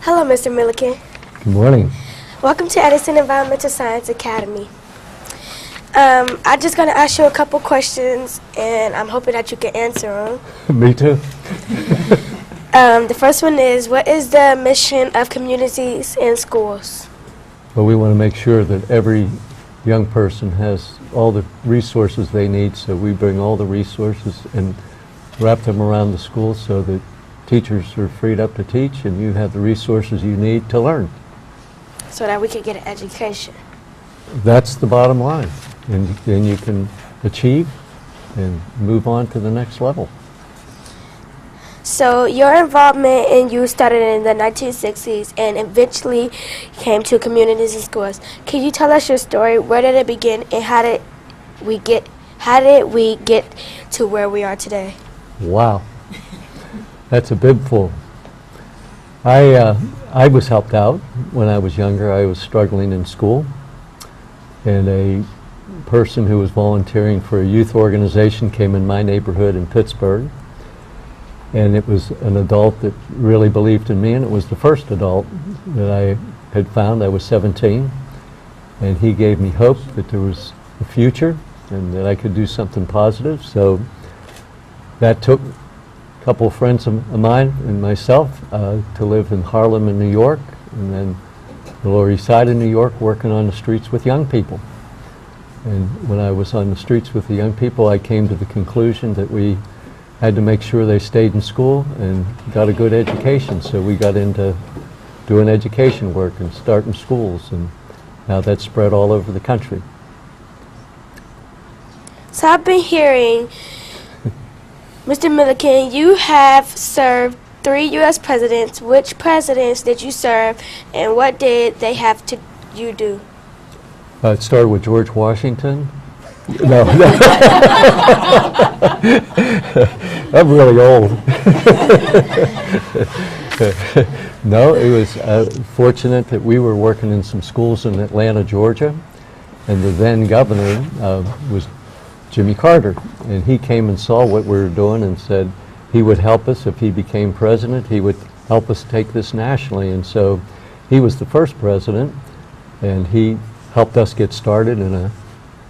Hello, Mr. Milliken. Good morning. Welcome to Edison Environmental Science Academy. I'm just going to ask you a couple questions, and I'm hoping that you can answer them. Me too. The first one is, what is the mission of communities and schools? Well, we want to make sure that every young person has all the resources they need, so we bring all the resources and wrap them around the school so that teachers are freed up to teach and you have the resources you need to learn. So that we can get an education. That's the bottom line. And then you can achieve and move on to the next level. So your involvement in youth started in the 1960s and eventually came to communities and schools. Can you tell us your story? Where did it begin, and how did we get to where we are today? Wow. That's a bibful. I was helped out when I was younger. I was struggling in school, and a person who was volunteering for a youth organization came in my neighborhood in Pittsburgh, and it was an adult that really believed in me, and it was the first adult that I had found. I was 17, and he gave me hope that there was a future and that I could do something positive. So that took a couple of friends of mine and myself to live in Harlem in New York, and then the Lower East Side of New York, working on the streets with young people. And when I was on the streets with the young people, I came to the conclusion that we had to make sure they stayed in school and got a good education. So we got into doing education work and starting schools, and now that's spread all over the country. So I've been hearing, Mr. Milliken, you have served 3 U.S. presidents. Which presidents did you serve, and what did they have to you do? It started with George Washington. No, I'm really old. No, it was fortunate that we were working in some schools in Atlanta, Georgia, and the then governor was Jimmy Carter, and he came and saw what we were doing and said he would help us if he became president. He would help us take this nationally, and so he was the first president, and he helped us get started in a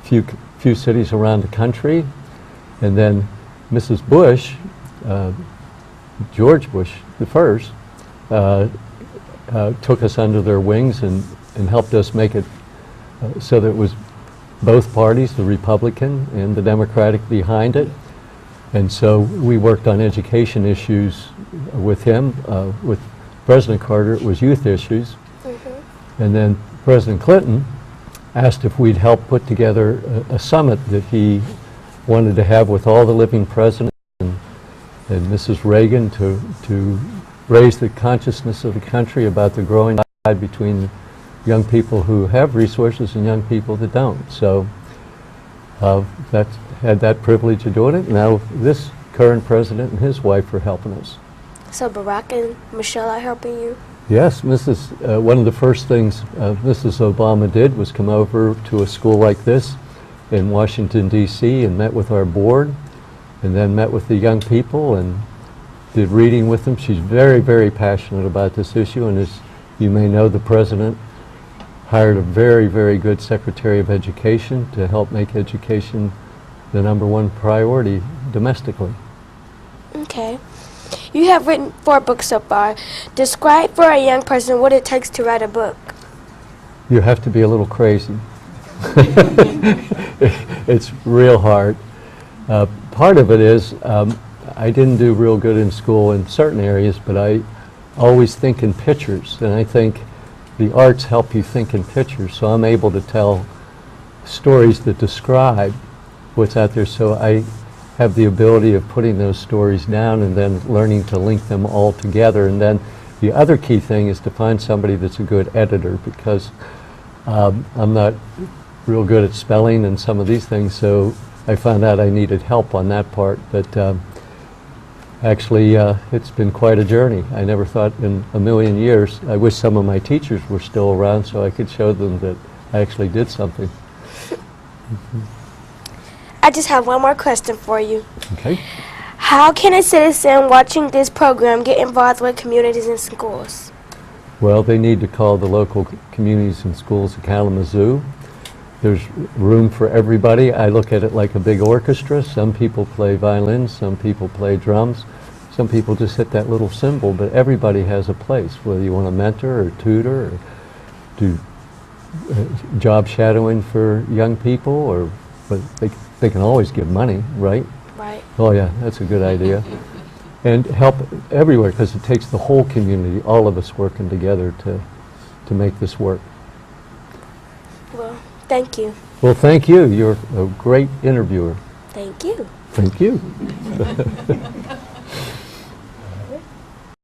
few cities around the country. And then Mrs. Bush, George Bush the first, took us under their wings and helped us make it so that it was both parties, the Republican and the Democratic, behind it. And so we worked on education issues with him. With President Carter, it was youth issues. And then President Clinton asked if we'd help put together a summit that he wanted to have with all the living presidents and Mrs. Reagan to raise the consciousness of the country about the growing divide between young people who have resources and young people that don't. So that's had that privilege of doing it. Now this current president and his wife are helping us. So Barack and Michelle are helping you? Yes, one of the first things Mrs. Obama did was come over to a school like this in Washington, D.C. and met with our board, and then met with the young people and did reading with them. She's very, very passionate about this issue, and as you may know, the president hired a very, very good Secretary of Education to help make education the #1 priority domestically. Okay. You have written 4 books so far. Describe for a young person what it takes to write a book. You have to be a little crazy. It's real hard. Part of it is I didn't do real good in school in certain areas, but I always think in pictures, and I think the arts help you think in pictures, so I'm able to tell stories that describe what's out there, so I have the ability of putting those stories down and then learning to link them all together. And then the other key thing is to find somebody that's a good editor, because I'm not real good at spelling and some of these things, so I found out I needed help on that part. But actually it's been quite a journey. I never thought in a million years. I wish some of my teachers were still around so I could show them that I actually did something. I just have one more question for you. Okay. How can a citizen watching this program get involved with communities and schools? Well, they need to call the local communities and schools of Kalamazoo. There's room for everybody. I look at it like a big orchestra. Some people play violins, some people play drums, some people just hit that little cymbal, but everybody has a place, whether you want to mentor or tutor or do job shadowing for young people, or but they can always give money, right? Right. Oh yeah, that's a good idea. And help everywhere, because it takes the whole community, all of us working together to make this work. Well, thank you. Well, thank you. You're a great interviewer. Thank you. Thank you.